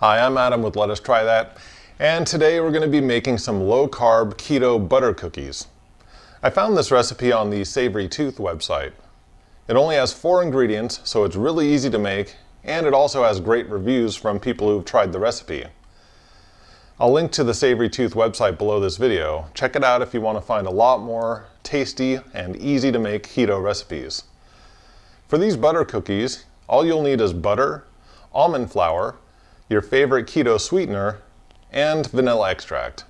Hi, I'm Adam with Let Us Try That, and today we're going to be making some low-carb keto butter cookies. I found this recipe on the Savory Tooth website. It only has 4 ingredients, so it's really easy to make, and it also has great reviews from people who've tried the recipe. I'll link to the Savory Tooth website below this video. Check it out if you want to find a lot more tasty and easy to make keto recipes. For these butter cookies, all you'll need is butter, almond flour, your favorite keto sweetener, and vanilla extract.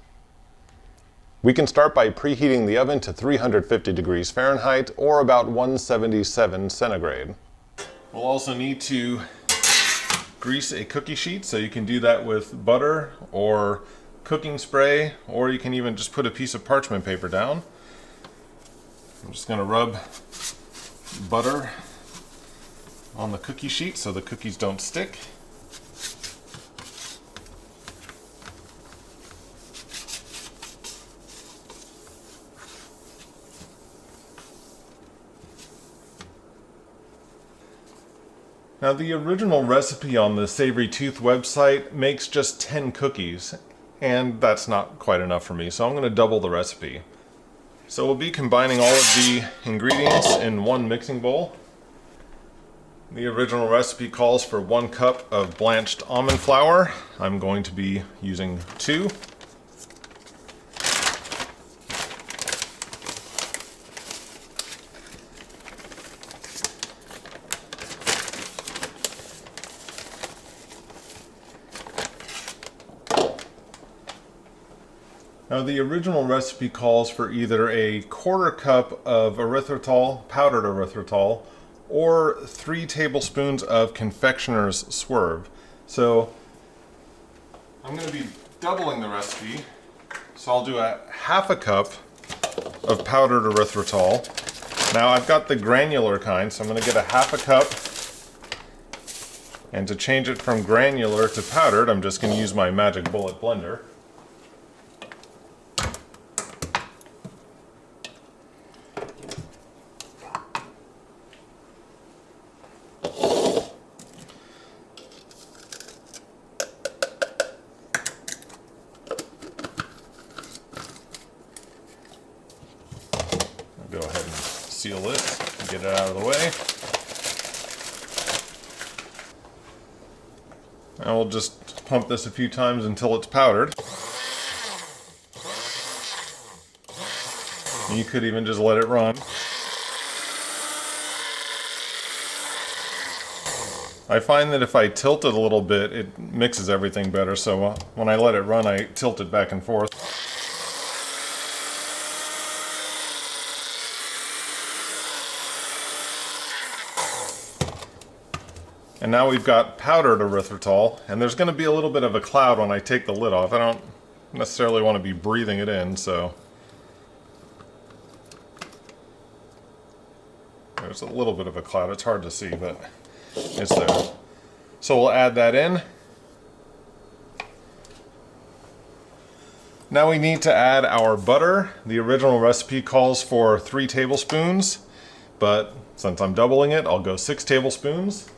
We can start by preheating the oven to 350 degrees Fahrenheit or about 177 centigrade. We'll also need to grease a cookie sheet, so you can do that with butter or cooking spray, or you can even just put a piece of parchment paper down. I'm just going to rub butter on the cookie sheet so the cookies don't stick. Now, the original recipe on the Savory Tooth website makes just 10 cookies, and that's not quite enough for me, so I'm going to double the recipe. So we'll be combining all of the ingredients in one mixing bowl. The original recipe calls for 1 cup of blanched almond flour. I'm going to be using 2. Now, the original recipe calls for either a 1/4 cup of erythritol, powdered erythritol, or 3 tablespoons of confectioner's swerve. So I'm going to be doubling the recipe. So I'll do a 1/2 cup of powdered erythritol. Now, I've got the granular kind, so I'm going to get a 1/2 cup. And to change it from granular to powdered, I'm just going to use my Magic Bullet blender. Go ahead and seal it and get it out of the way. And we'll just pump this a few times until it's powdered. And you could even just let it run. I find that if I tilt it a little bit, it mixes everything better, so when I let it run, I tilt it back and forth. And now we've got powdered erythritol, and there's going to be a little bit of a cloud when I take the lid off. I don't necessarily want to be breathing it in, so there's a little bit of a cloud. It's hard to see, but it's there. So we'll add that in. Now we need to add our butter. The original recipe calls for 3 tablespoons, but since I'm doubling it, I'll go 6 tablespoons.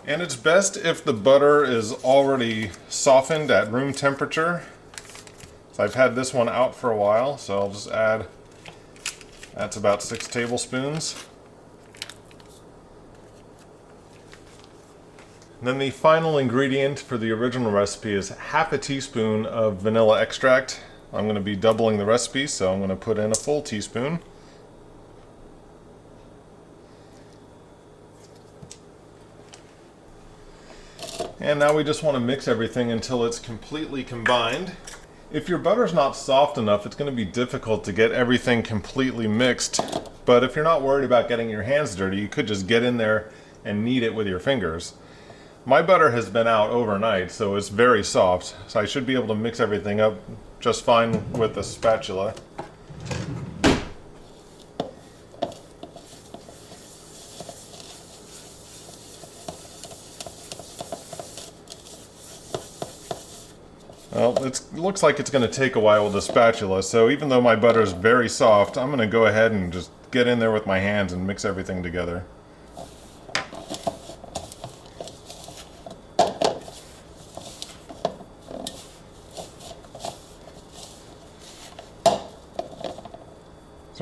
And it's best if the butter is already softened at room temperature. So I've had this one out for a while, so I'll just add, that's about 6 tablespoons. And then the final ingredient for the original recipe is 1/2 teaspoon of vanilla extract. I'm going to be doubling the recipe, so I'm going to put in a full teaspoon. And now we just want to mix everything until it's completely combined. If your butter's not soft enough, it's going to be difficult to get everything completely mixed. But if you're not worried about getting your hands dirty, you could just get in there and knead it with your fingers. My butter has been out overnight, so it's very soft. So I should be able to mix everything up just fine with the spatula. Well, it looks like it's going to take a while with the spatula, so even though my butter is very soft, I'm going to go ahead and just get in there with my hands and mix everything together.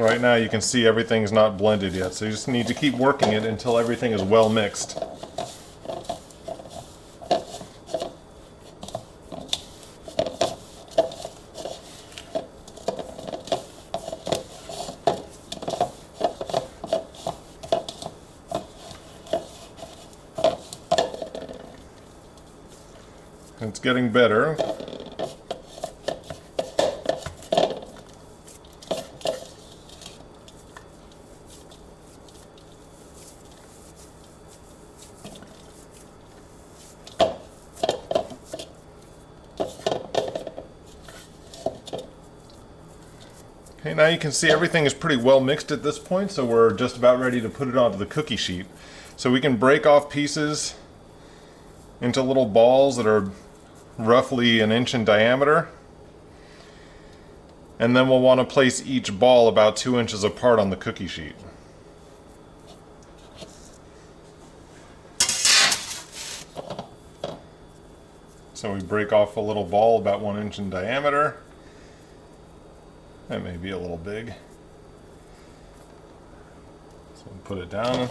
So right now you can see everything's not blended yet, so you just need to keep working it until everything is well mixed. It's getting better. Okay, now you can see everything is pretty well mixed at this point, so we're just about ready to put it onto the cookie sheet. So we can break off pieces into little balls that are roughly 1 inch in diameter. And then we'll want to place each ball about 2 inches apart on the cookie sheet. So we break off a little ball about 1 inch in diameter. That may be a little big. So we'll put it down,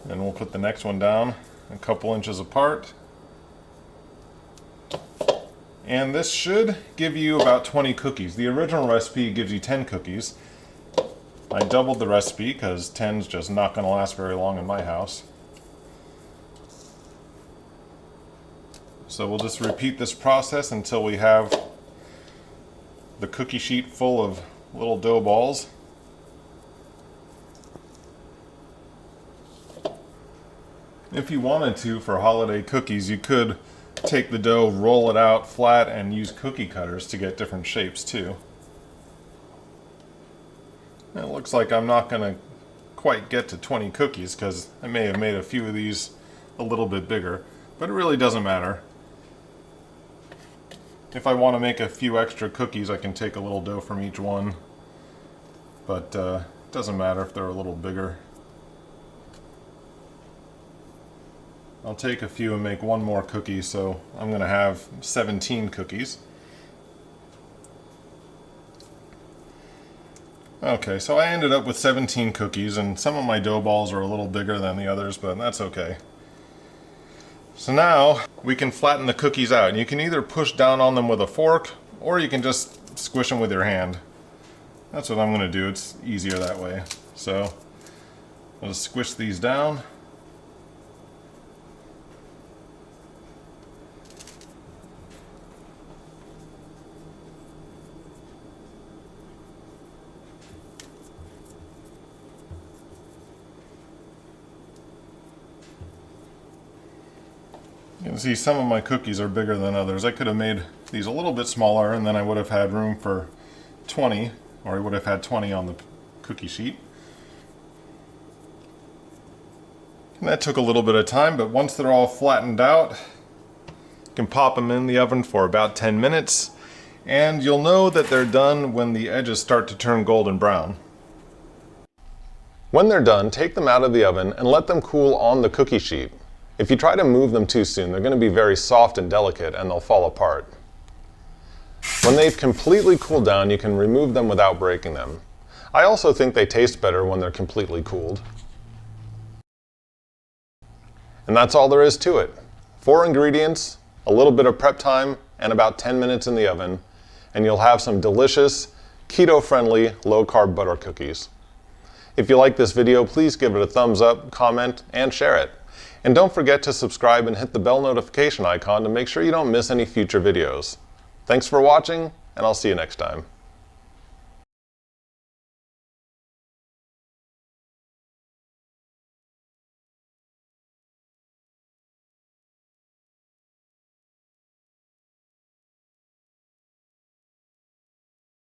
and we'll put the next one down a couple inches apart. And this should give you about 20 cookies. The original recipe gives you 10 cookies. I doubled the recipe because 10's just not going to last very long in my house. So we'll just repeat this process until we have the cookie sheet full of little dough balls. If you wanted to, for holiday cookies, you could take the dough, roll it out flat, and use cookie cutters to get different shapes too. And it looks like I'm not going to quite get to 20 cookies because I may have made a few of these a little bit bigger, but it really doesn't matter. If I want to make a few extra cookies, I can take a little dough from each one, but it doesn't matter if they're a little bigger. I'll take a few and make one more cookie, so I'm going to have 17 cookies. Okay, so I ended up with 17 cookies, and some of my dough balls are a little bigger than the others, but that's okay. So now we can flatten the cookies out, and you can either push down on them with a fork, or you can just squish them with your hand. That's what I'm going to do. It's easier that way. So I'll just squish these down. You can see some of my cookies are bigger than others. I could have made these a little bit smaller, and then I would have had room for 20, or I would have had 20 on the cookie sheet. And that took a little bit of time, but once they're all flattened out, you can pop them in the oven for about 10 minutes, and you'll know that they're done when the edges start to turn golden brown. When they're done, take them out of the oven and let them cool on the cookie sheet. If you try to move them too soon, they're going to be very soft and delicate and they'll fall apart. When they've completely cooled down, you can remove them without breaking them. I also think they taste better when they're completely cooled. And that's all there is to it. 4 ingredients, a little bit of prep time, and about 10 minutes in the oven, and you'll have some delicious, keto-friendly, low-carb butter cookies. If you like this video, please give it a thumbs up, comment, and share it. And don't forget to subscribe and hit the bell notification icon to make sure you don't miss any future videos. Thanks for watching, and I'll see you next time.